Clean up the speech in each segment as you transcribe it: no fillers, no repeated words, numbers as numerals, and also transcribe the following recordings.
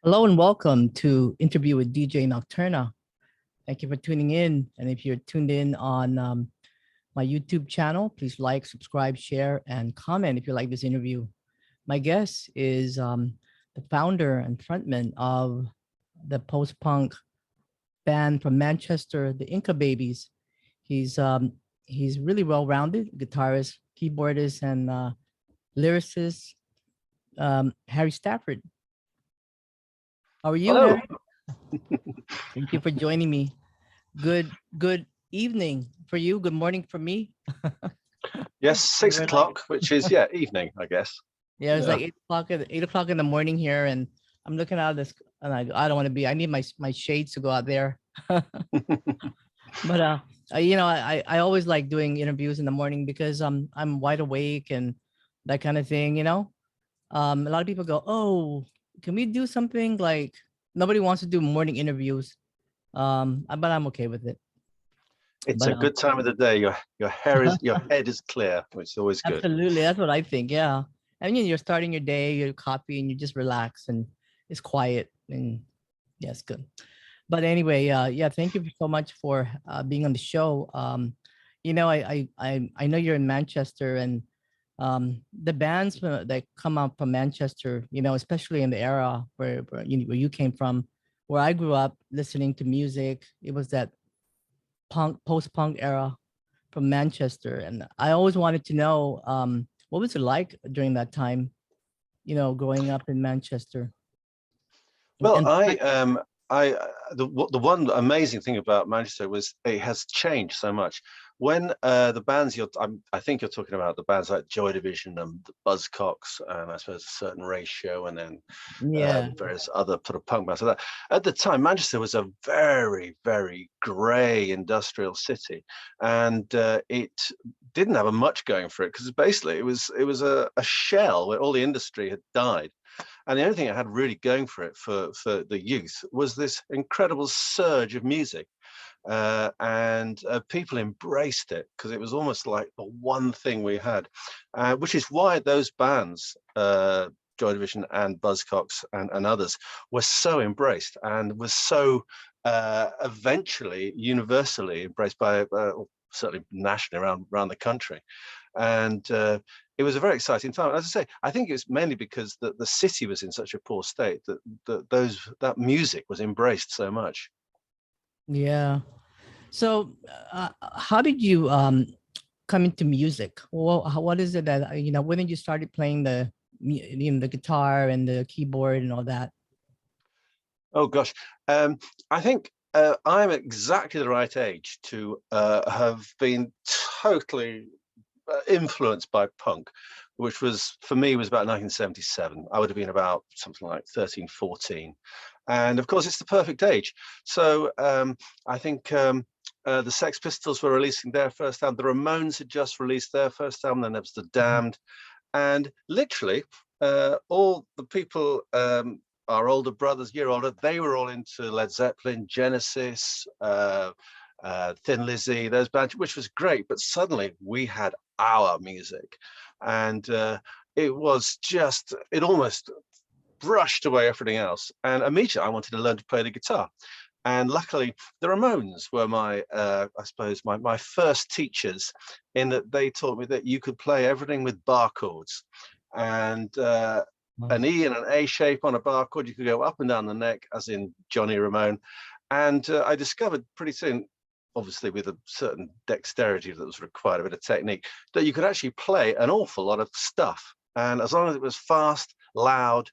Hello and welcome to Interview with DJ Nocturna. Thank you for tuning in. And if you're tuned in on my YouTube channel, please like, subscribe, share, and comment if you like this interview. My guest is the founder and frontman of the post-punk band from Manchester, the Inca Babies. He's really well-rounded, guitarist, keyboardist, and lyricist, Harry Stafford. How are you, Hello. Harry? Thank you for joining me. Good evening for you. Good morning for me. Yes, 6 o'clock, which is evening, I guess. Yeah, it's like 8 o'clock in the morning here, and I'm looking out of this, and I don't want to be. I need my shades to go out there. But I always like doing interviews in the morning because I'm wide awake and that kind of thing. A lot of people go, "Oh, can we do something like?" Nobody wants to do morning interviews, but I'm okay with it. It's a good time of the day. Your head is clear, which is always good. Absolutely, that's what I think. Yeah, I mean, you're starting your day, your coffee, and you just relax, and it's quiet, and yeah, it's good. But anyway, yeah, thank you so much for being on the show. I know you're in Manchester, and the bands that come out from Manchester, especially in the era where you came from, where I grew up listening to music, it was that post-punk era from Manchester, and I always wanted to know what was it like during that time, growing up in Manchester. Well, And the one amazing thing about Manchester was it has changed so much. When the bands I think you're talking about the bands like Joy Division and the Buzzcocks, and I suppose a certain ratio, and then various other sort of punk bands. So that at the time, Manchester was a very, very grey industrial city, and it didn't have much going for it because basically it was a shell where all the industry had died. And the only thing it had really going for it for the youth was this incredible surge of music. And people embraced it because it was almost like the one thing we had, which is why those bands, Joy Division and Buzzcocks and others, were so embraced and was so eventually universally embraced by certainly nationally around the country. And it was a very exciting time. As I say, I think it was mainly because the city was in such a poor state that music was embraced so much. yeah. So, how did you come into music? Well, what is it that when did you started playing the guitar and the keyboard and all that? Oh gosh, I think I'm exactly the right age to have been totally influenced by punk, which was for me was about 1977. I would have been about something like 13, 14. And of course, it's the perfect age. So I think the Sex Pistols were releasing their first album. The Ramones had just released their first album. Then there was the Damned. And literally all the people, our older brothers, year older, they were all into Led Zeppelin, Genesis, Thin Lizzy, those bands, which was great. But suddenly we had our music, and it almost brushed away everything else. And immediately I wanted to learn to play the guitar. And luckily, the Ramones were my first teachers, in that they taught me that you could play everything with bar chords, and an E and an A shape on a bar chord. You could go up and down the neck, as in Johnny Ramone. And I discovered pretty soon, obviously with a certain dexterity that was required, a bit of technique, that you could actually play an awful lot of stuff. And as long as it was fast, loud,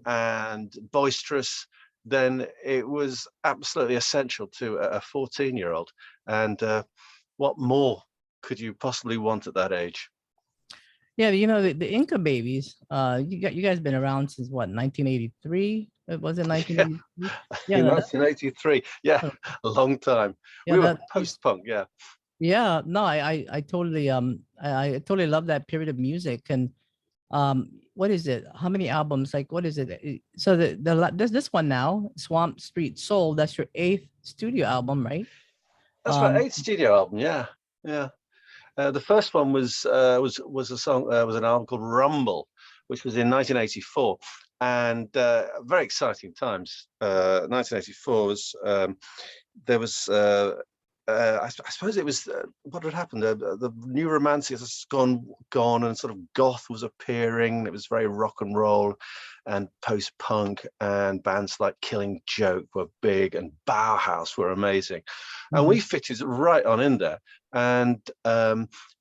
and boisterous, then it was absolutely essential to a 14-year-old. And what more could you possibly want at that age? Yeah, the Inca Babies. You guys been around since what, 1983? It was in 1983. Yeah, 1983. Yeah, a long time. Yeah, we were post-punk. Yeah. Yeah, no, I totally I totally love that period of music. And what is it? How many albums? Like, what is it? So there's this one now, Swamp Street Soul. That's your 8th studio album, right? That's my 8th studio album. Yeah, yeah. The first one was a song, was an album called Rumble, which was in 1984. and very exciting times. 1984 was there was. I suppose it was what had happened. The new romantics has gone, and sort of goth was appearing. It was very rock and roll, and post-punk, and bands like Killing Joke were big, and Bauhaus were amazing, and we fitted right on in there. And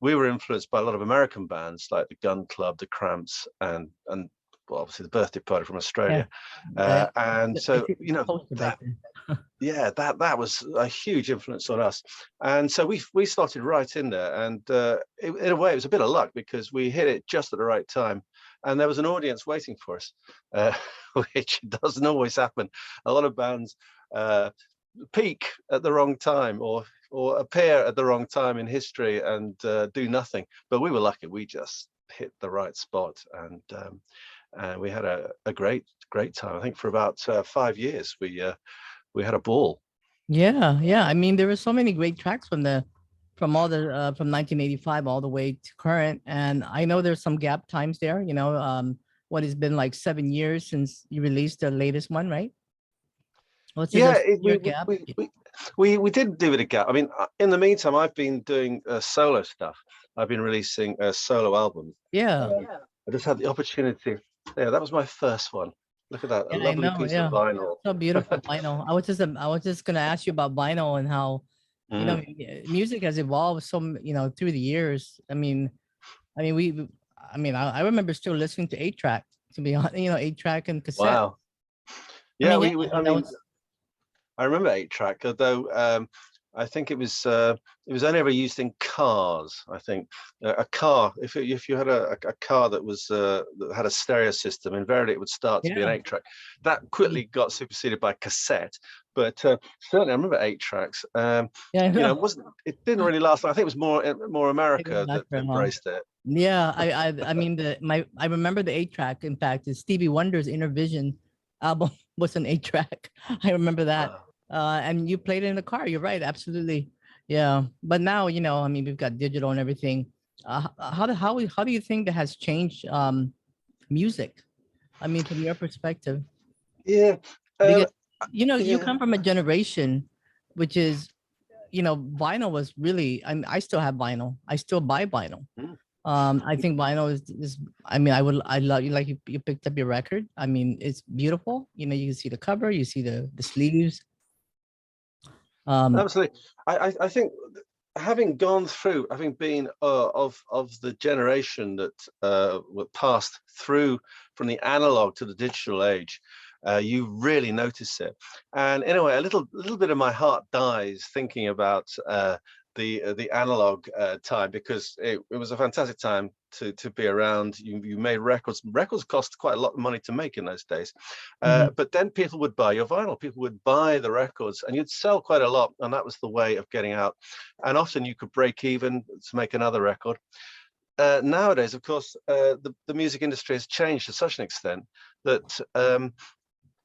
we were influenced by a lot of American bands like the Gun Club, the Cramps, and well, obviously the Birthday Party from Australia. And so that was a huge influence on us, and so we started right in there, and in a way it was a bit of luck because we hit it just at the right time, and there was an audience waiting for us, which doesn't always happen. A lot of bands peak at the wrong time or appear at the wrong time in history and do nothing, but we were lucky. We just hit the right spot, and we had a great time. I think for about 5 years we had a ball. Yeah. I mean, there were so many great tracks from 1985 all the way to current, and I know there's some gap times there. You know, what has been like 7 years since you released the latest one, right? What's your gap? We did do it a gap. I mean, in the meantime, I've been doing solo stuff. I've been releasing solo albums. Yeah. I just had the opportunity. Yeah, that was my first one. Look at that, a lovely piece of vinyl. So beautiful vinyl. I was just gonna ask you about vinyl and how you know music has evolved so through the years. I remember still listening to 8-track, to be honest, 8-track and cassette. Wow. Yeah, I remember 8-track, although I think it was only ever used in cars. I think a car, if you had a car that was that had a stereo system, invariably it would start to be an 8-track. That quickly got superseded by cassette, but certainly I remember 8-tracks. It didn't really last. I think it was more America that embraced it. Yeah, I mean I remember the 8-track. In fact, Stevie Wonder's Inner Vision album was an 8-track. I remember that. Wow. And you played it in the car. You're right. Absolutely. Yeah. But now, I mean, we've got digital and everything. How do you think that has changed music? I mean, from your perspective. Yeah. Because, you come from a generation, which is, vinyl was really, I still have vinyl. I still buy vinyl. I think vinyl is I mean, I love you, like you picked up your record. I mean, it's beautiful. You can see the cover, you see the sleeves. Absolutely. I think having been of the generation that were passed through from the analog to the digital age, you really notice it. And in a way, a little bit of my heart dies thinking about the analog time, because it was a fantastic time to be around. You made records. Records cost quite a lot of money to make in those days, but then people would buy your vinyl. People would buy the records, and you'd sell quite a lot, and that was the way of getting out. And often you could break even to make another record. Nowadays, of course, the music industry has changed to such an extent that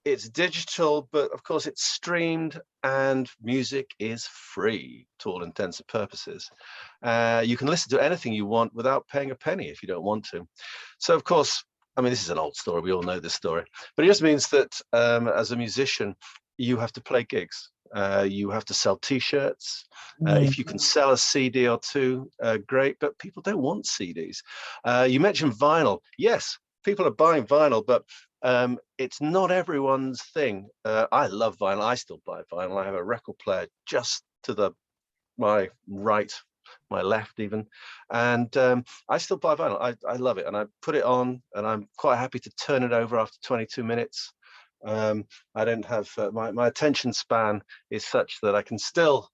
it's digital, but of course it's streamed, and music is free to all intents and purposes. You can listen to anything you want without paying a penny if you don't want to. So of course, I mean, this is an old story, we all know this story, but it just means that as a musician, you have to play gigs. You have to sell t-shirts. If you can sell a CD or two, great, but people don't want CDs. You mentioned vinyl. Yes, people are buying vinyl, but it's not everyone's thing. I love vinyl. I still buy vinyl. I have a record player just to my right, my left even, and I still buy vinyl. I love it, and I put it on, and I'm quite happy to turn it over after 22 minutes. I don't have my attention span is such that I can still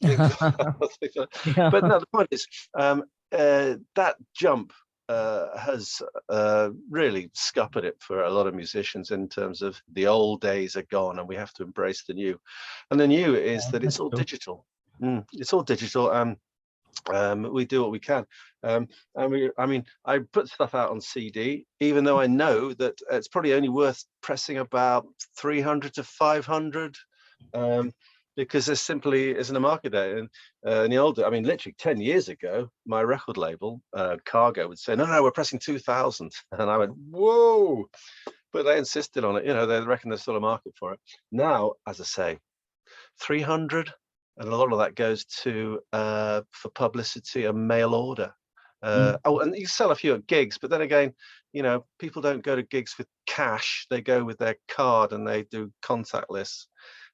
think. But no, the point is that jump has really scuppered it for a lot of musicians in terms of the old days are gone and we have to embrace the new. And the new is that it's all digital. It's all digital, and we do what we can. I put stuff out on CD, even though I know that it's probably only worth pressing about 300 to 500. Because there simply isn't a market there. And in the old, I mean, literally 10 years ago, my record label, Cargo, would say, no, we're pressing 2,000. And I went, whoa, but they insisted on it. You know, they reckon there's still a market for it. Now, as I say, 300, and a lot of that goes to for publicity, a mail order. Mm. Oh, and you sell a few at gigs, but then again, you know, people don't go to gigs with cash. They go with their card and they do contactless.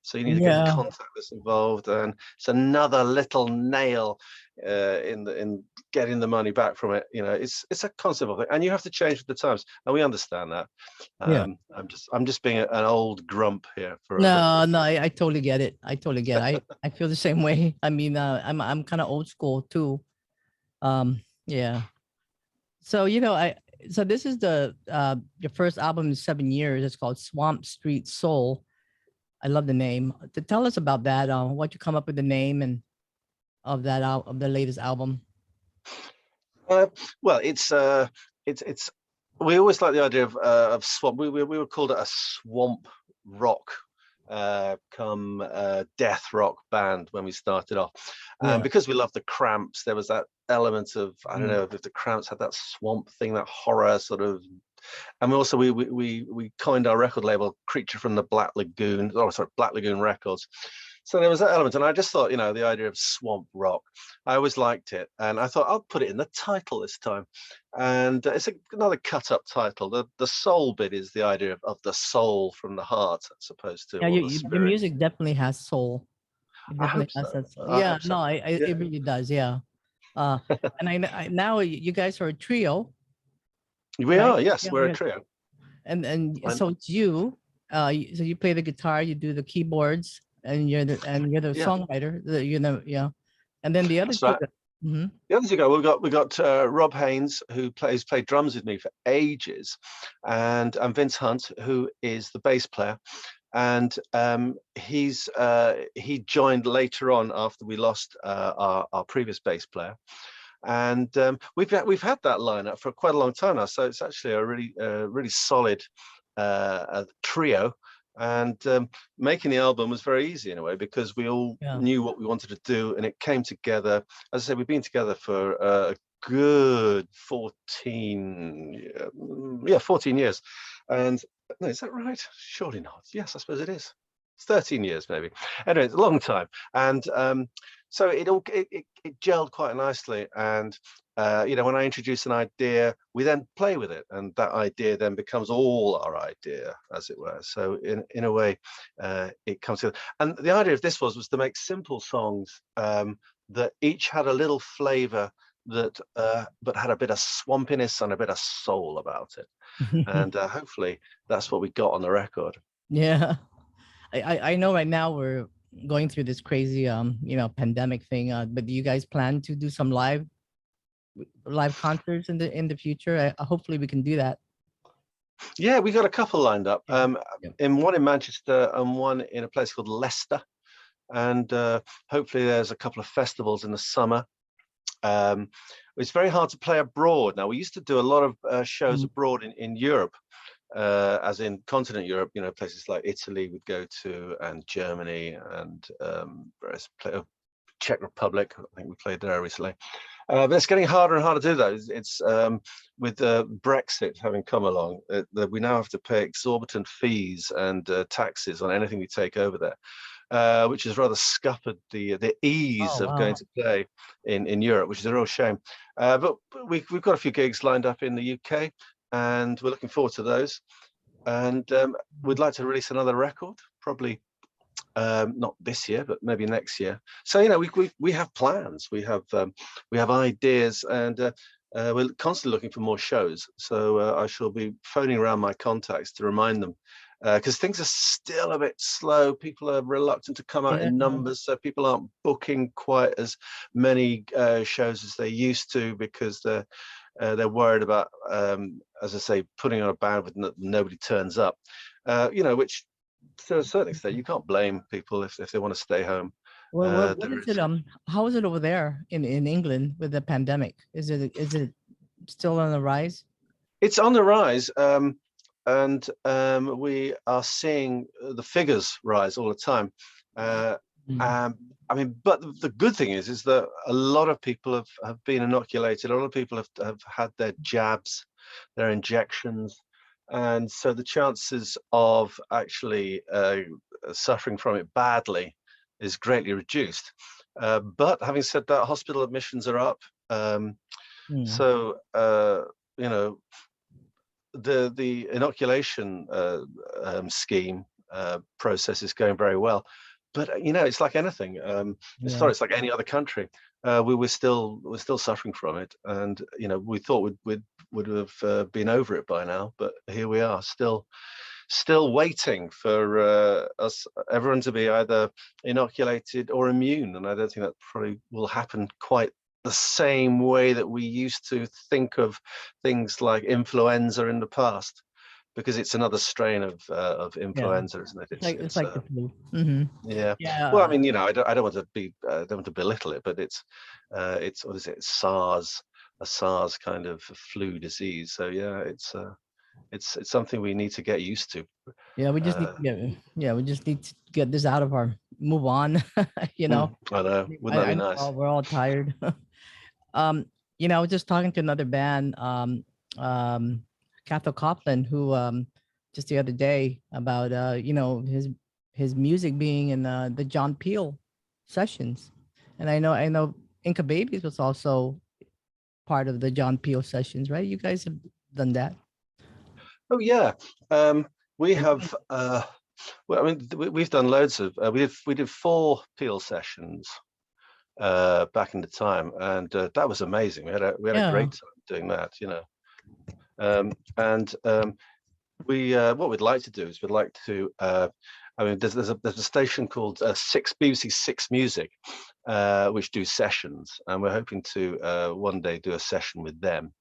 So you need to get Yeah. contactless involved, and it's another little nail in getting the money back from it. You know, it's a constant thing, and you have to change with the times, and we understand that. Yeah. I'm just being an old grump here for a No, no, few. I totally get it. I totally get it. I feel the same way. I mean, I'm kind of old school too. Yeah. So, so this is your first album in 7 years. It's called Swamp Street Soul. I love the name. To tell us about that, what you come up with the name and of that of the latest album. Uh, well, it's we always like the idea of swamp. We were called it a swamp rock, death rock band when we started off, Yeah. because we love the Cramps. There was that element of, I don't Mm. know if the Cramps had that swamp thing, that horror sort of. And also we coined our record label Creature from the Black Lagoon. Oh, sorry, Black Lagoon Records. So there was that element, and I just thought, the idea of swamp rock, I always liked it, and I thought I'll put it in the title this time. And it's another cut-up title. The soul bit is the idea of the soul from the heart, as opposed to Yeah, or the your spirit. music definitely has soul. It I definitely hope has so. that soul. I Yeah, hope so. no, Yeah. it really does. Yeah. Uh, and now you guys are a trio, We right? are, yes, Yeah, we're a trio. and And so it's you. So you play the guitar, you do the keyboards, and you're the yeah, songwriter. Yeah. And then the other that's two. right. Mhm. The others you go, we got Rob Haynes, who played drums with me for ages, and Vince Hunt, who is the bass player. And he joined later on after we lost our previous bass player. And we've had that lineup for quite a long time now, so it's actually a really solid trio. And making the album was very easy in a way, because we all Yeah. knew what we wanted to do, and it came together. As I said, we've been together for a good 14, 14 years. And no, is that right? Surely not. Yes, I suppose it is. It's 13 years maybe. Anyway, it's a long time. And so it gelled quite nicely. And when I introduce an idea, we then play with it, and that idea then becomes all our idea, as it were. So in a way, it comes together. And the idea of this was to make simple songs that each had a little flavor, that but had a bit of swampiness and a bit of soul about it. And hopefully that's what we got on the record. Yeah. I know right now we're going through this crazy pandemic thing. But do you guys plan to do some live concerts in the future? Hopefully we can do that. Yeah, we got a couple lined up. Yeah. Yeah. In one in Manchester and one in a place called Leicester. And hopefully there's a couple of festivals in the summer. It's very hard to play abroad now. We used to do a lot of shows Mm. abroad in Europe, as in continent Europe. Places like Italy we'd go to, and Germany, and Czech Republic. I think we played there recently. But it's getting harder and harder to do that. It's with Brexit having come along, that we now have to pay exorbitant fees and taxes on anything we take over there, which has rather scuppered the ease Oh, of going wow. to play in Europe, which is a real shame. But we've got a few gigs lined up in the UK, and we're looking forward to those. And we'd like to release another record, probably not this year, but maybe next year. So we have plans, we have ideas, and we're constantly looking for more shows. So I shall be phoning around my contacts to remind them, because things are still a bit slow. People are reluctant to come out Yeah. in numbers, so people aren't booking quite as many shows as they used to, because they're worried about, as I say, putting on a band with nobody turns up. Which, to a certain extent, you can't blame people if they want to stay home. Well, what There is it? is. How is it over there in England with the pandemic? Is it still on the rise? It's on the rise, and we are seeing the figures rise all the time. Mm. But the good thing is that a lot of people have been inoculated. A lot of people have had their jabs, their injections. and so the chances of actually suffering from it badly is greatly reduced. But having said that, hospital admissions are up. Mm. So you know, the inoculation scheme process is going very well, but you know, it's like anything. Yeah. It's like any other country. We're still suffering from it, and you know, we thought we'd would have been over it by now, but here we are, still waiting for everyone to be either inoculated or immune, and I don't think that probably will happen quite the same way that we used to think of things like influenza in the past, because it's another strain of Yeah. influenza, isn't it? It's like the flu. Hmm. Yeah. Well, I Yeah. mean, you know, I don't want to be don't want to belittle it, but it's what is it? SARS, a SARS kind of flu disease. So yeah, it's something we need to get used to. Yeah, we just need to we just need to get this out of our move on. You know, I know. Wouldn't that I be know nice? we're all tired. um, you know, I was just talking to another band, Cathal Copland, who just the other day about you know, his music being in the John Peel sessions. And I know Inca Babies was also part of the John Peel sessions, right? You guys have done that. Oh yeah. We have well, I mean, we've done loads of we did 4 Peel sessions back in the time, and that was amazing. We had a Yeah. great time doing that, you know. And we what we'd like to do is we'd like to I mean, there's a station called BBC Six Music, which do sessions, and we're hoping to one day do a session with them.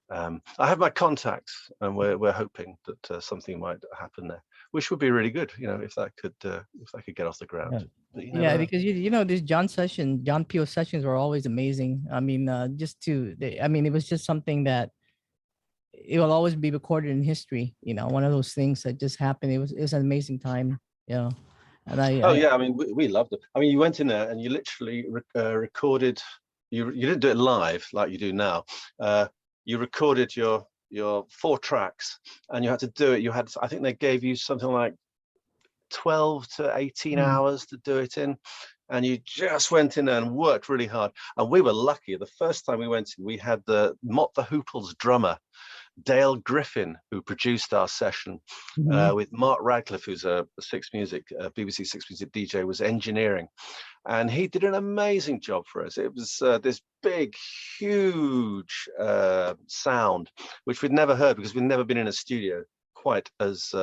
I have my contacts, and we're hoping that something might happen there, which would be really good, you know, if that could get off the ground. Yeah. But you never Yeah, know. because you know, these John Peel sessions were always amazing. I mean, I mean, it was just something that it will always be recorded in history. You know, one of those things that just happened. It was an amazing time. Yeah, and Oh yeah, I mean, we loved it. I mean, you went in there and you literally recorded. You didn't do it live like you do now. You recorded your 4 tracks, and you had to do it. I think they gave you something like 12 to 18 Mm. hours to do it in, and you just went in there and worked really hard. And we were lucky. The first time we went in, we had the Mott the Hoople's drummer, Dale Griffin, who produced our session, Mhm. with Mark Radcliffe, who's a BBC Six Music DJ, was engineering, and he did an amazing job for us. It was this big, huge sound, which we'd never heard because we'd never been in a studio quite as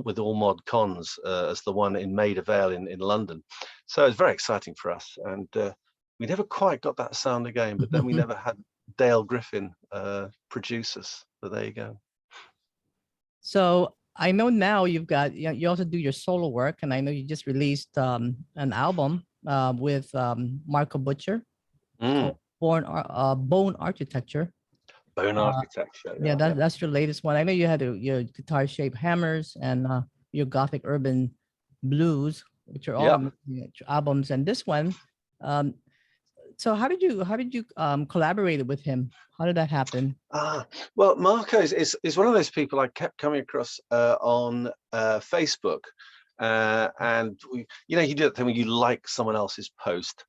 with all mod cons as the one in Maida Vale in London. So it was very exciting for us, and we never quite got that sound again. But then we never had Dale Griffin produce us. So there you go. So I know now you also do your solo work, and I know you just released an album with Marco Butcher called Bone Architecture. Bone architecture. Yeah, that's your latest one. I know you had your guitar shaped hammers and your Gothic urban blues, which are all amazing albums. And this one, um, so how did you collaborate with him? How did that happen? Well, Marco is one of those people I kept coming across on Facebook. And you know, you do that thing when you like someone else's post,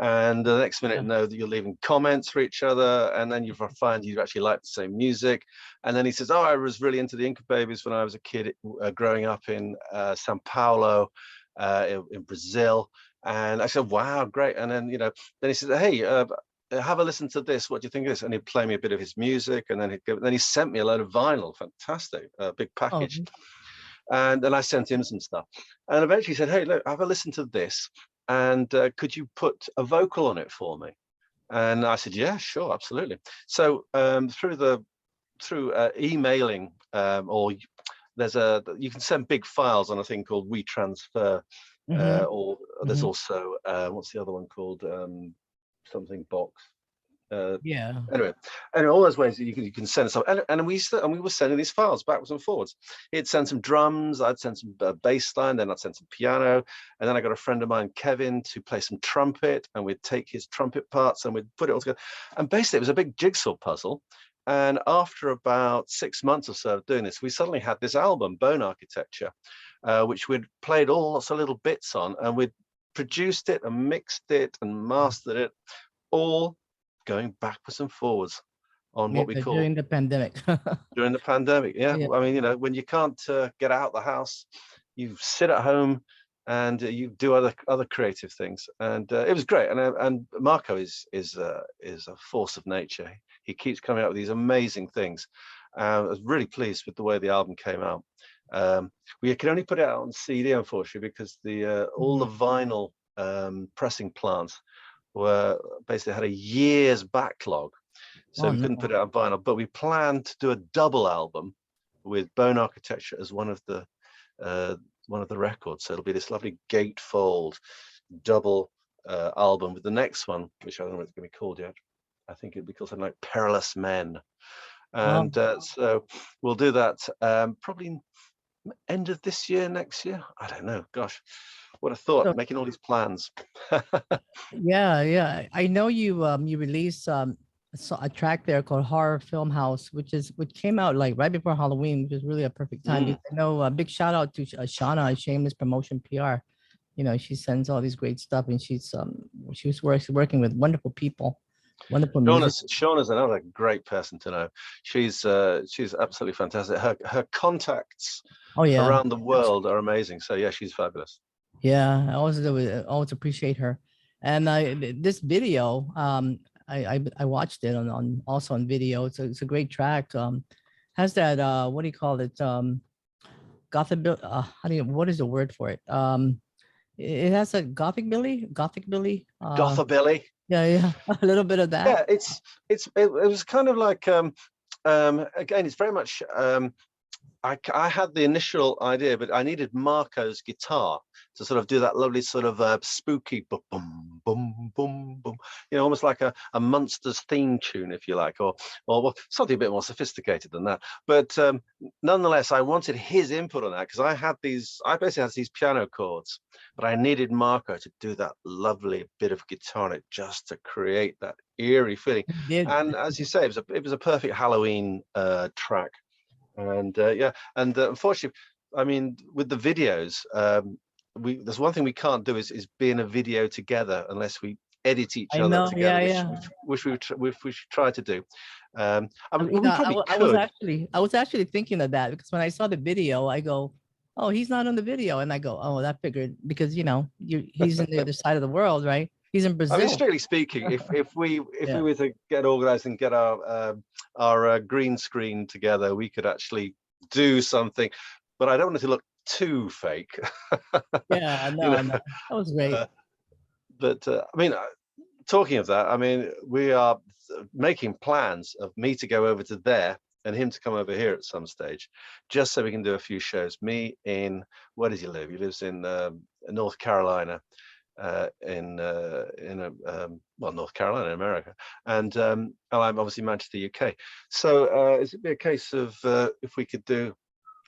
and the next minute know that you're leaving comments for each other, and then you find you actually like the same music. And then he says, "Oh, I was really into the Inca Babies when I was a kid, growing up in Sao Paulo, in Brazil." And I said, "Wow, great!" And then then he said, "Hey, have a listen to this. What do you think of this?" And he'd play me a bit of his music, and then he sent me a load of vinyl. Fantastic, big package. And then I sent him some stuff, and eventually he said, "Hey, look, have a listen to this, and could you put a vocal on it for me?" And I said, "Yeah, sure, absolutely." So through emailing, or you can send big files on a thing called WeTransfer, or there's also what's the other one called, something box. Anyway, all those ways that you can send stuff, and we were sending these files backwards and forwards. He'd send some drums, I'd send some bass line, then I'd send some piano, and then I got a friend of mine, Kevin, to play some trumpet, and we'd take his trumpet parts and we'd put it all together. And basically, it was a big jigsaw puzzle. And after about 6 months or so of doing this, we suddenly had this album, Bone Architecture, which we'd played all lots of little bits on, and we'd produced it and mixed it and mastered it, all going backwards and forwards on what we call during the pandemic. during the pandemic. Yeah, Yeah. I mean, you know, when you can't get out the house, you sit at home and you do other creative things, and it was great. And Marco is a force of nature. He keeps coming out with these amazing things. I was really pleased with the way the album came out. We can only put it out on CD, unfortunately, because all the vinyl pressing plants were basically had a year's backlog, so we couldn't put it out on vinyl. But we planned to do a double album with Bone Architecture as one of the records. So it'll be this lovely gatefold double album with the next one, which I don't know what it's going to be called yet. I think it'd be called something like Perilous Men. And so we'll do that probably end of this year, next year. I don't know. Gosh, what a thought, So, making all these plans. yeah. I know you released a track there called Horror Film House, which came out like right before Halloween, which is really a perfect time. I know a big shout out to Shauna, Shameless Promotion PR. You know, she sends all these great stuff, and she was working with wonderful people, wonderful music. Shauna's another great person to know. She's absolutely fantastic. Her contacts around the world are amazing. So yeah, she's fabulous. Yeah, I always appreciate her. And this video, I watched it also on video. It's a great track. Has that what do you call it? Gothic. What is the word for it? It has a Gothic Billy. Gothabilly. Yeah, a little bit of that. Yeah, it was kind of like again, it's very much I had the initial idea, but I needed Marco's guitar to sort of do that lovely sort of spooky boom, boom, boom, boom, you know, almost like a Monsters theme tune, if you like, or something a bit more sophisticated than that. But nonetheless, I wanted his input on that because I basically had these piano chords, but I needed Marco to do that lovely bit of guitar on it just to create that eerie feeling. And as you say, it was a perfect Halloween track. And yeah, and unfortunately, I mean, with the videos, there's one thing we can't do is be in a video together unless we edit each other together, which we should try to do. I was actually thinking of that because when I saw the video, I go, "Oh, he's not on the video," and I go, "Oh, that figured because you know he's in the other side of the world, right? He's in Brazil." I mean, strictly speaking, if we were to get organized and get our green screen together, we could actually do something. But I don't want it to look too fake. Yeah, no, that was great. But I mean, talking of that, I mean, we are making plans of me to go over to there and him to come over here at some stage, just so we can do a few shows. Me in, where does he live? He lives in North Carolina. North Carolina, America, and I'm obviously Manchester, UK. So it'd be a case of if we could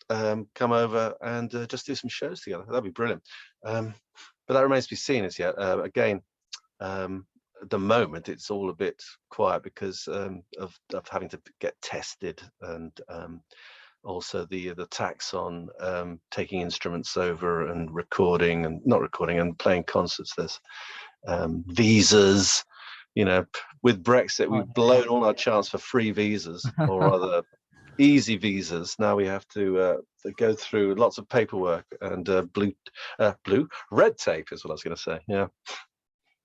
come over and just do some shows together. That'd be brilliant. But that remains to be seen as yet. Again, at the moment it's all a bit quiet because of having to get tested and also the tax on taking instruments over and recording and not recording and playing concerts. There's visas, you know, with Brexit we've blown all our chance for free visas, or rather easy visas. Now we have to go through lots of paperwork and red tape is what I was going to say. Yeah.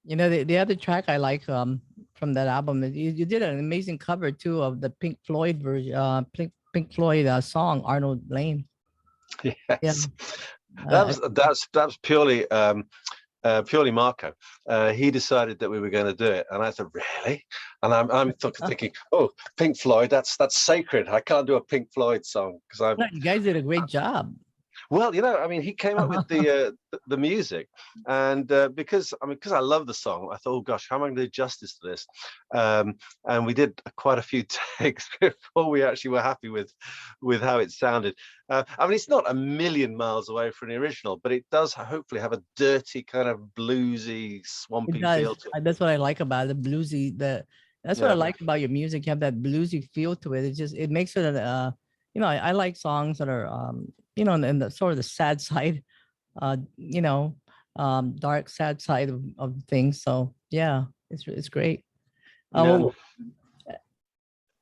You know, the other track I like from that album is you did an amazing cover too of the Pink Floyd version, Pink Floyd song Arnold Layne. Yes, yeah. That's purely Marco. He decided that we were going to do it, and I said, "Really?" And I'm thinking, "Oh, Pink Floyd, that's sacred. I can't do a Pink Floyd song because you guys did a great job." Well, you know, I mean, he came up with the music, and because I love the song, I thought, oh gosh, how am I going to do justice to this? And we did quite a few takes before we actually were happy with how it sounded. I mean, it's not a million miles away from the original, but it does hopefully have a dirty kind of bluesy, swampy feel to it. That's what I like about it, the bluesy. That's what I like about your music. You have that bluesy feel to it. It makes it I like songs that are in the sort of the sad side, you know, dark, sad side of things. So yeah, it's great. Yeah. Well,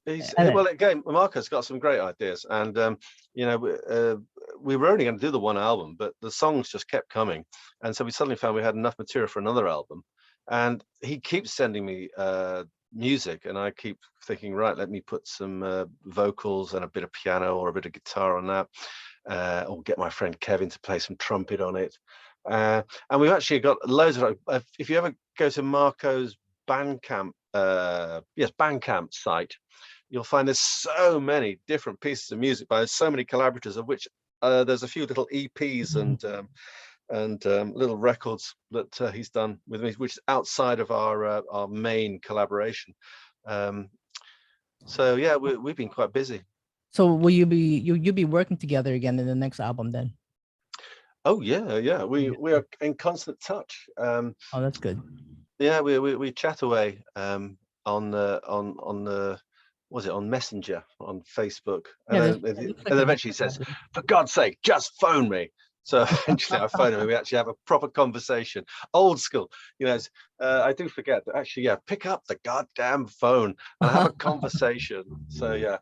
Well, again, Marco's got some great ideas, and we were only going to do the one album, but the songs just kept coming, and so we suddenly found we had enough material for another album. And he keeps sending me music, and I keep thinking, right, let me put some vocals and a bit of piano or a bit of guitar on that, or get my friend Kevin to play some trumpet on it. And we've actually got loads of. If you ever go to Marco's Bandcamp, Bandcamp site, you'll find there's so many different pieces of music by so many collaborators, of which there's a few little EPs and little records that he's done with me, which is outside of our main collaboration. So yeah, we've been quite busy. So will you be working together again in the next album then? Oh yeah. We are in constant touch. Oh, that's good. Yeah, we chat away on the was it on Messenger on Facebook, and then eventually he says, "For God's sake, just phone me." So eventually I phone him and we actually have a proper conversation, old school. I do forget that actually, pick up the goddamn phone and have a conversation. So yeah,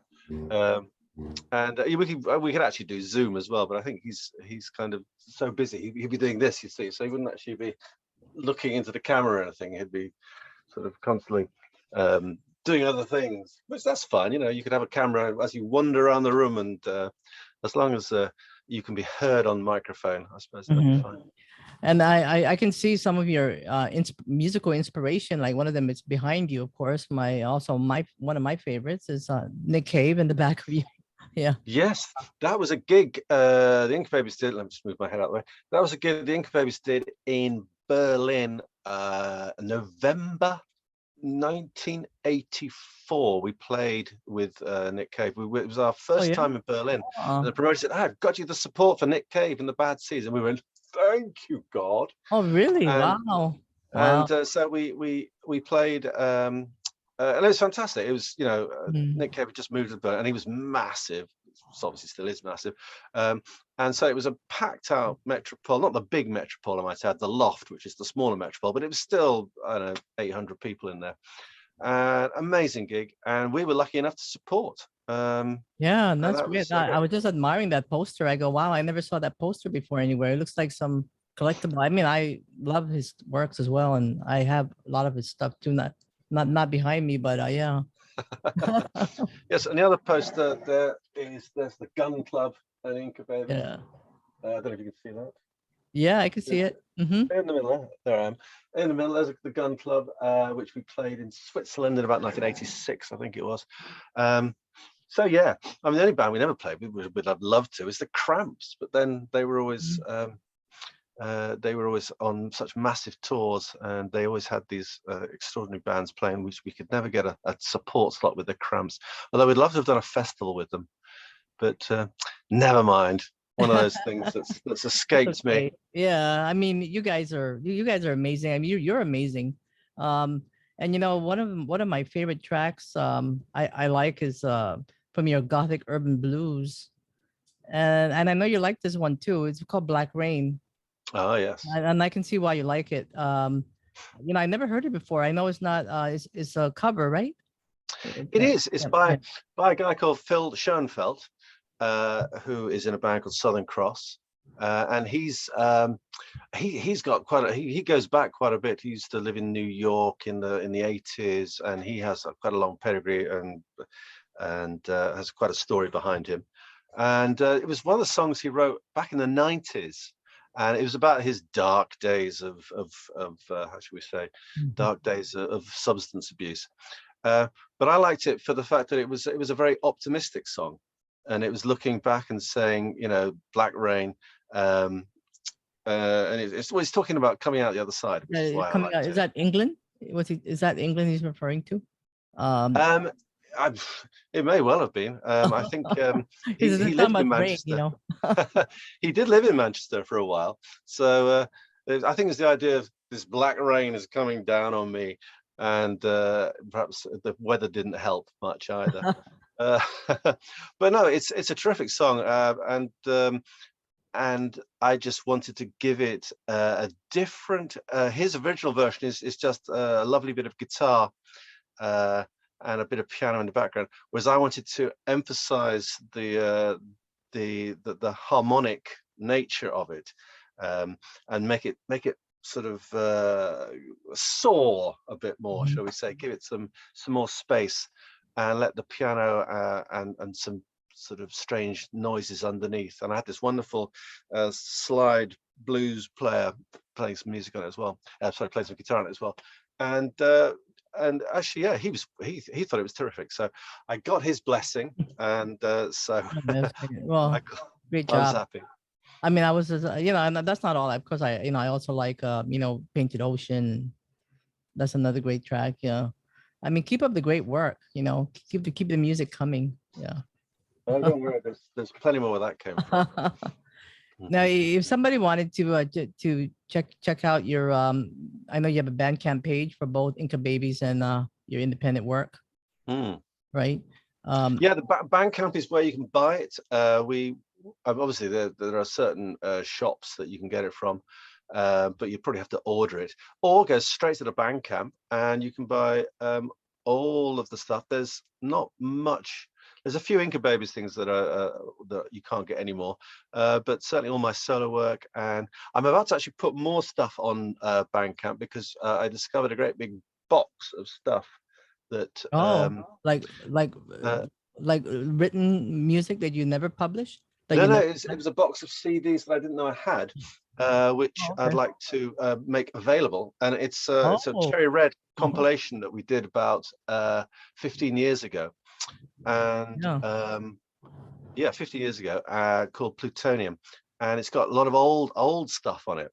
and we could actually do Zoom as well, but I think he's kind of so busy. He'd be doing this, you see, so he wouldn't actually be looking into the camera or anything. He'd be sort of constantly doing other things, which that's fine. You could have a camera as you wander around the room, and as long as you can be heard on microphone, I suppose that'll be fine. And I can see some of your musical inspiration. Like one of them is behind you, of course. One of my favorites is Nick Cave in the back of you. Yeah. Yes, that was a gig the Inca Babies did. Let me just move my head out of the way. That was a gig the Inca Babies did in Berlin, November 1984. We played with Nick Cave. It was our first time in Berlin. And the promoter said, "I've got you the support for Nick Cave in the Bad Season." We went, "Thank you, God." Oh, really? Wow. And so we played, and it was fantastic. It was, Nick Cave had just moved to Berlin, and he was massive. Obviously still is massive. And so it was a packed out Metropole, not the big Metropole, I might add, the Loft, which is the smaller Metropole, but it was still, I don't know, 800 people in there. Amazing gig. And we were lucky enough to support. Yeah, that's great. I was just admiring that poster. I go, wow, I never saw that poster before anywhere. It looks like some collectible. I mean, I love his works as well, and I have a lot of his stuff too. Not behind me, but yeah. Yes, and the other poster there's the Gun Club and Inca Babies. Yeah. I don't know if you can see that. Yeah, I can see it. In the middle, there I am. In the middle, there's the Gun Club, which we played in Switzerland in about 1986, I think it was. So yeah, I mean, the only band we never played, we'd have loved to, is the Cramps, but then they were always on such massive tours, and they always had these extraordinary bands playing, which we could never get a support slot with the Cramps. Although we'd love to have done a festival with them, but never mind. One of those things that's escaped me. Yeah, I mean, you guys are amazing. I mean, you're amazing. And one of my favorite tracks I like is from your Gothic urban blues, and I know you like this one too. It's called Black Rain. Oh yes. And I can see why you like it. I never heard it before. I know it's not. It's a cover, right? It is. It's by a guy called Phil Schoenfeld, who is in a band called Southern Cross, and he's got he goes back quite a bit. He used to live in New York in the 80s, and he has quite a long pedigree and has quite a story behind him. And it was one of the songs he wrote back in the 90s. And it was about his dark days of how should we say, dark days of substance abuse. But I liked it for the fact that it was a very optimistic song, and it was looking back and saying, Black Rain, and it's talking about coming out the other side. Which is why I liked it. Is that England? Is that England he's referring to? It may well have been. I think he lived in Manchester. He did live in Manchester for a while. So I think it's the idea of this black rain is coming down on me, and perhaps the weather didn't help much either. uh, but no, it's a terrific song, and I just wanted to give it a different. His original version is just a lovely bit of guitar and a bit of piano in the background, whereas I wanted to emphasize the harmonic nature of it, and make it sort of soar a bit more, shall we say? Give it some more space, and let the piano and some sort of strange noises underneath. And I had this wonderful slide blues player playing some music on it as well. Sorry, playing some guitar on it as well. And actually, yeah, he thought it was terrific. So I got his blessing, and so well, great I was job. happy. I mean, I was, and that's not all. Of course, I also like, Painted Ocean. That's another great track. Yeah. I mean, keep up the great work. Keep the music coming. Yeah. Oh, don't worry. There's plenty more where that came from. Now, if somebody wanted to check out your, I know you have a Bandcamp page for both Inca Babies and your independent work, right? Yeah, the Bandcamp is where you can buy it. Obviously there are certain shops that you can get it from, but you probably have to order it, or go straight to the Bandcamp and you can buy all of the stuff. There's not much. There's a few Inca Babies things that you can't get anymore, but certainly all my solo work. And I'm about to actually put more stuff on Bandcamp, because I discovered a great big box of stuff that like written music that you never published. No, it was a box of CDs that I didn't know I had, which I'd like to make available. And it's a Cherry Red compilation that we did about 15 years ago. And 50 years ago, called Plutonium. And it's got a lot of old stuff on it,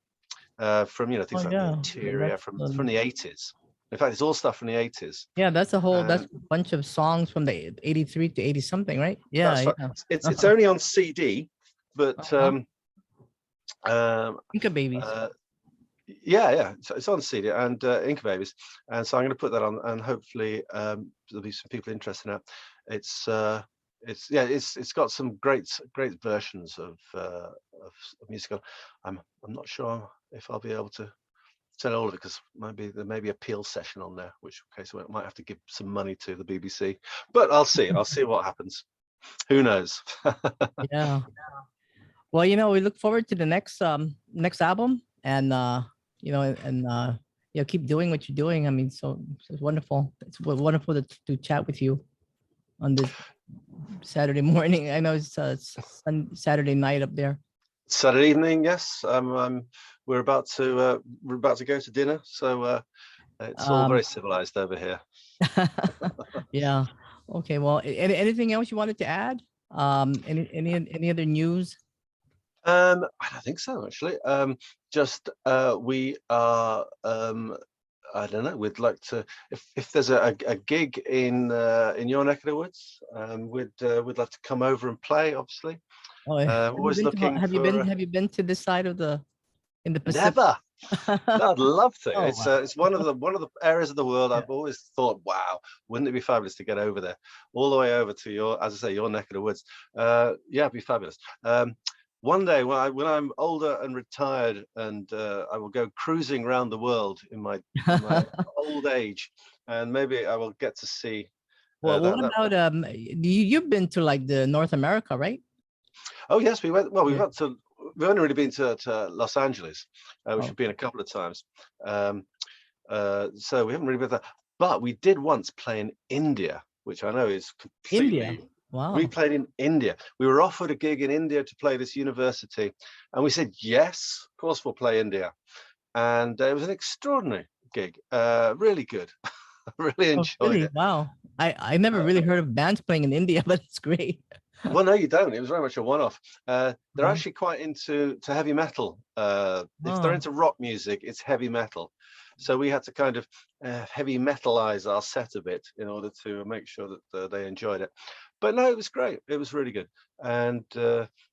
from things like the Interior from the 80s. In fact, it's all stuff from the 80s. Yeah, that's a bunch of songs from the 83 to 80 something, right? Yeah, that's right. It's only on CD, but Inca Babies. Yeah, it's on CD and Inca Babies, and so I'm going to put that on, and hopefully there'll be some people interested in it. It's got some great versions of music. I'm not sure if I'll be able to sell all of it, because there may be a peel session on there, which case I might have to give some money to the BBC. But I'll see what happens. Who knows? Yeah. Well, we look forward to the next album, and keep doing what you're doing. I mean, so it's wonderful. It's wonderful to chat with you on this Saturday morning. I know it's Saturday night up there. Saturday evening, yes. We're about to go to dinner, so it's all very civilized over here. Yeah. Okay. Well, anything else you wanted to add? Any other news? I don't think so, actually. Just we are. I don't know. We'd like to, if there's a gig in your neck of the woods, we'd love to come over and play. Obviously. Always looking. Have you been to this side of in the Pacific? Never. No, I'd love to. It's one of the areas of the world I've always thought, wow, wouldn't it be fabulous to get over there, all the way over to your, as I say, your neck of the woods. Yeah, it'd be fabulous. One day when I'm older and retired, and I will go cruising around the world in my old age, and maybe I will get to see. Well, what about you've been to like the North America, right? Oh yes, we went. Well, we've only really been to Los Angeles, which we've been a couple of times. So we haven't really been there. But we did once play in India, which I know is completely. India. Wow. We played in India. We were offered a gig in India to play this university, and we said yes, of course we'll play India. And it was an extraordinary gig, really good. Really enjoyed it. Wow. I never really heard of bands playing in India, but it's great. Well, no, you don't. It was very much a one-off. They're actually quite into heavy metal. If they're into rock music, it's heavy metal. So we had to kind of heavy metalize our set a bit in order to make sure that they enjoyed it. But no, it was great. It was really good, and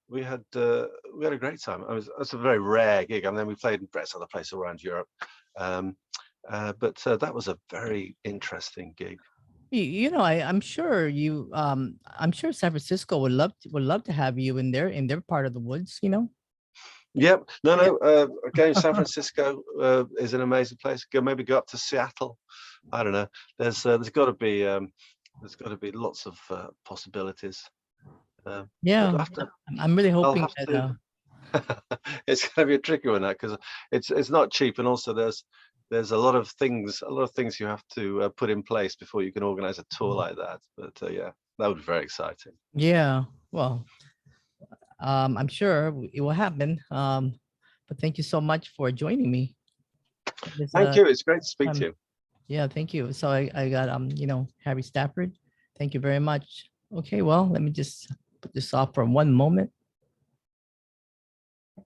we had a great time. It's a very rare gig, and then we played in other places around Europe. But that was a very interesting gig. You know, I'm sure I'm sure San Francisco would love to have you in their part of the woods, you know. Yep. No, Yeah. no. Again, San Francisco is an amazing place. Maybe go up to Seattle. I don't know. There's got to be lots of possibilities. Yeah. But after, I'm really I'll hoping have that to. It's going to be a tricky one, that, because it's not cheap, and also there's a lot of things you have to put in place before you can organize a tour like that. But yeah, that would be very exciting. yeah. Well, I'm sure it will happen. But thank you so much for joining me. It's, Thank you. It's great to speak to you. yeah, thank you. So I got you know, Harry Stafford. Thank you very much. Okay, well, let me just put this off for one moment.